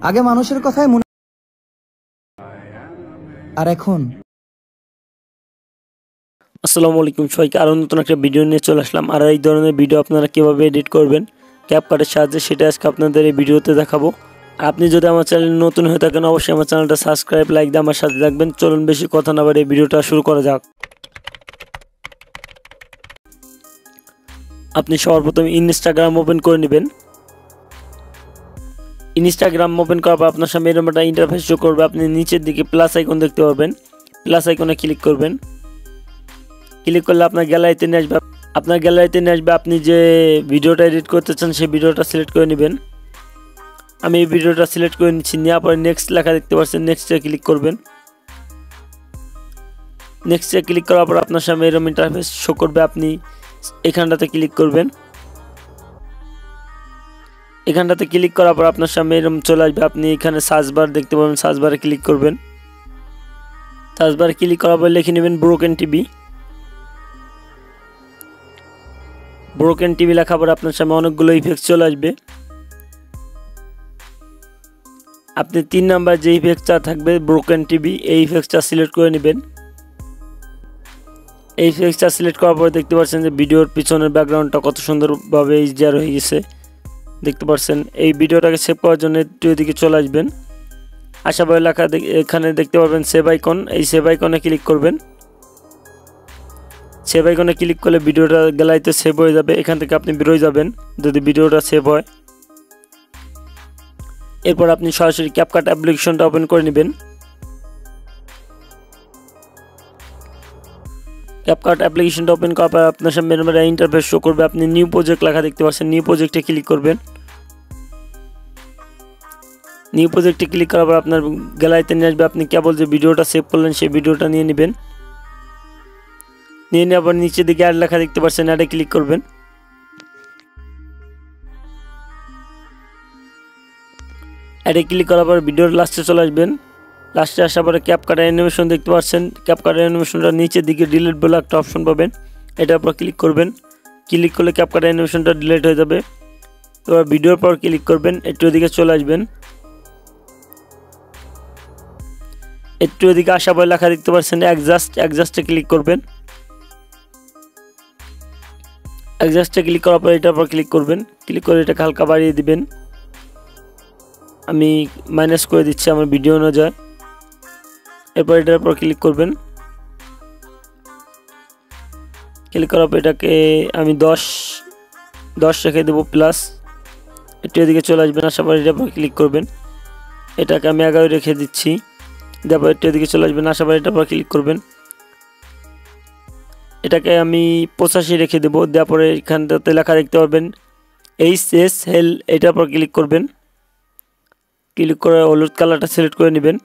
আগে মানুষের কথাই মনে, আর এখন। আসসালামু আলাইকুম সবাইকে, আরও নতুন একটা ভিডিও নিয়ে চলে আসলাম। আর এই ধরনের ভিডিও আপনারা কীভাবে এডিট করবেন ক্যাপকাটের সাহায্যে, সেটা আজকে আপনাদের এই ভিডিওতে দেখাবো। আর আপনি যদি আমার চ্যানেল নতুন হয়ে থাকেন, অবশ্যই আমার চ্যানেলটা সাবস্ক্রাইব, লাইক দিয়ে আমার সাথে থাকবেন। চলুন বেশি কথা না বাড়িয়ে ভিডিওটা শুরু করা যাক। আপনি সর্বপ্রথম ইনস্টাগ্রাম ওপেন করে নেবেন। ইনস্টাগ্রাম ওপেন করার পর আপনার সামনে এরকম একটা ইন্টারফেস শো করবে। আপনি নিচের দিকে প্লাস আইকন দেখতে পাবেন, প্লাস আইকনে ক্লিক করবেন। ক্লিক করলে আপনার গ্যালারিতে নিয়ে আসবে। আপনি যে ভিডিওটা এডিট করতে চান সেই ভিডিওটা সিলেক্ট করে নেবেন। আমি এই ভিডিওটা সিলেক্ট করে নিচ্ছি। নেওয়ার পরে নেক্সট লেখা দেখতে পাচ্ছেন, নেক্সটে ক্লিক করবেন। নেক্সটে ক্লিক করার পর আপনার সামনে এরকম ইন্টারফেস শো করবে। আপনি এখানটাতে ক্লিক করবেন। এখানটাতে ক্লিক করার পর আপনার সামনে এরকম চলে আসবে। আপনি এখানে সার্চ বার দেখতে পাবেন, সার্চ বারে ক্লিক করবেন। সার্চ বারে ক্লিক করার পর লিখে নেবেন ব্রোকেন টিভি। ব্রোকেন টিভি লেখার পর আপনার সামনে অনেকগুলো ইফেক্ট চলে আসবে। আপনি 3 নাম্বার যে ইফেক্টটা থাকবে ব্রোকেন টিভি, এই ইফেক্টটা সিলেক্ট করে নেবেন। এই ইফেক্টটা সিলেক্ট করার পর দেখতে পাচ্ছেন যে ভিডিওর পিছনের ব্যাকগ্রাউন্ডটা কত সুন্দরভাবে ইজিয়ার হয়ে গেছে, দেখতে পাচ্ছেন। এই ভিডিওটাকে সেভ করার জন্য একটু এদিকে চলে আসবেন। আশা করি লেখা এখানে দেখতে পাবেন সেভ আইকন, এই সেভ আইকনে ক্লিক করবেন। সেভ আইকনে ক্লিক করলে ভিডিওটা গ্যালারিতে সেভ হয়ে যাবে। এখান থেকে আপনি বেরোয় যাবেন যদি ভিডিওটা সেভ হয়। এরপর আপনি সরাসরি ক্যাপকাট অ্যাপ্লিকেশনটা ওপেন করে নেবেন। ক্যাপকাট অ্যাপ্লিকেশনটা ওপেন করার পর আপনার সামনে ইন্টারফেস শো করবে। আপনি নিউ প্রজেক্ট লেখা দেখতে পাচ্ছেন, নিউ প্রজেক্টে ক্লিক করবেন। নিউ প্রজেক্টে ক্লিক করার পর আপনার গ্যালারিতে নিয়ে আসবে। আপনি কেবল যে ভিডিওটা সেভ করলেন সেই ভিডিওটা নিয়ে নেবেন। নিয়ে নেওয়ার পর নিচের দিকে অ্যাড লেখা দেখতে পাচ্ছেন, অ্যাডে ক্লিক করবেন। অ্যাডে ক্লিক করার পর ভিডিওর লাস্টে চলে আসবেন। লাস্টে আসার পরে ক্যাপকাট অ্যানিমেশন দেখতে পাচ্ছেন। ক্যাপকাট অ্যানিমেশনটা নিচের দিকে ডিলিট বলে একটা অপশন পাবেন, এটার উপর ক্লিক করবেন। ক্লিক করলে ক্যাপকাট অ্যানিমেশনটা ডিলিট হয়ে যাবে। এবার ভিডিওর পর ক্লিক করবেন, একটু এদিকে চলে আসবেন। একটু এদিকে আসার পরে লেখা দেখতে পাচ্ছেন অ্যাডজাস্টে ক্লিক করবেন। অ্যাডজাস্টে ক্লিক করার পর এটার উপর ক্লিক করবেন। ক্লিক করে এটাকে হালকা বাড়িয়ে দিবেন। আমি মাইনাস করে দিচ্ছি আমার ভিডিও অনুযায়ী। এরপর এটার উপর ক্লিক করবেন। ক্লিক করার পর এটাকে আমি 10 রেখে দেবো প্লাস। একটু এদিকে চলে আসবেন, আসার পর এটার উপর ক্লিক করবেন। এটাকে আমি 11 রেখে দিচ্ছি। তারপর একটু এদিকে চলে আসবেন, আসার পর এটার উপর ক্লিক করবেন। এটাকে আমি 85 রেখে দেবো। দেওয়ার পরে এখানটাতে লেখা দেখতে পারবেন HSL, এটার উপর ক্লিক করবেন। ক্লিক করে হলুদ কালারটা সিলেক্ট করে নেবেন।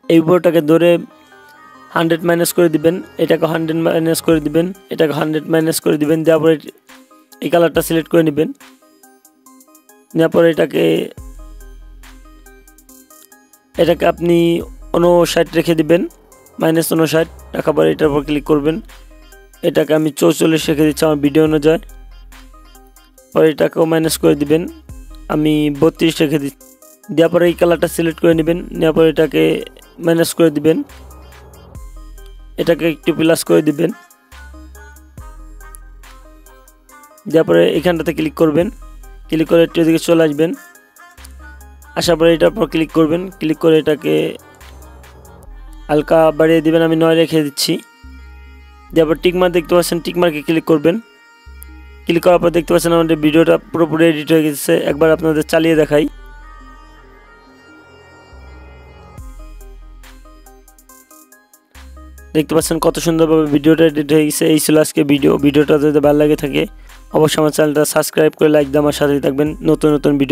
এই উপরটাকে ধরে 100 মাইনাস করে দিবেন, এটাকে 100 মাইনাস করে দিবেন, এটাকে 100 মাইনাস করে দিবেন। দেওয়ার পরে এই কালারটা সিলেক্ট করে নেবেন। নেওয়ার পরে এটাকে আপনি 59 রেখে দিবেন, -59 রাখার পরে এটার উপর ক্লিক করবেন। এটাকে আমি 44 রেখে দিচ্ছি আমার ভিডিও অনুযায়ী। পরে এটাকেও মাইনাস করে দিবেন, আমি 32 রেখে দিচ্ছি। দেওয়ার পরে এই কালারটা সিলেক্ট করে নেবেন। নেওয়ার পরে এটাকে মাইনাস করে দিবেন, এটাকে একটু প্লাস করে দিবেন। দেওয়ার পরে এখানটাতে ক্লিক করবেন। ক্লিক করে একটু এদিকে চলে আসবেন। আসার পরে এটার পর ক্লিক করবেন। ক্লিক করে এটাকে হালকা বাড়িয়ে দিবেন, আমি 9 রেখে দিচ্ছি। দেওয়ার পর টিকমার্ক দেখতে পাচ্ছেন, টিকমার্কে ক্লিক করবেন। ক্লিক করার পর দেখতে পাচ্ছেন আমাদের ভিডিওটা পুরোপুরি এডিট হয়ে গেছে। একবার আপনাদের চালিয়ে দেখাই। দেখতে পাচ্ছেন কত সুন্দরভাবে ভিডিওটা এডিট হয়ে গেছে। এই ছিল আজকে ভিডিওটা যদি ভালো লাগে থাকে অবশ্যই আমার চ্যানেলটা সাবস্ক্রাইব করে লাইক দিয়ে আমার সাথে থাকবেন নতুন নতুন ভিডিও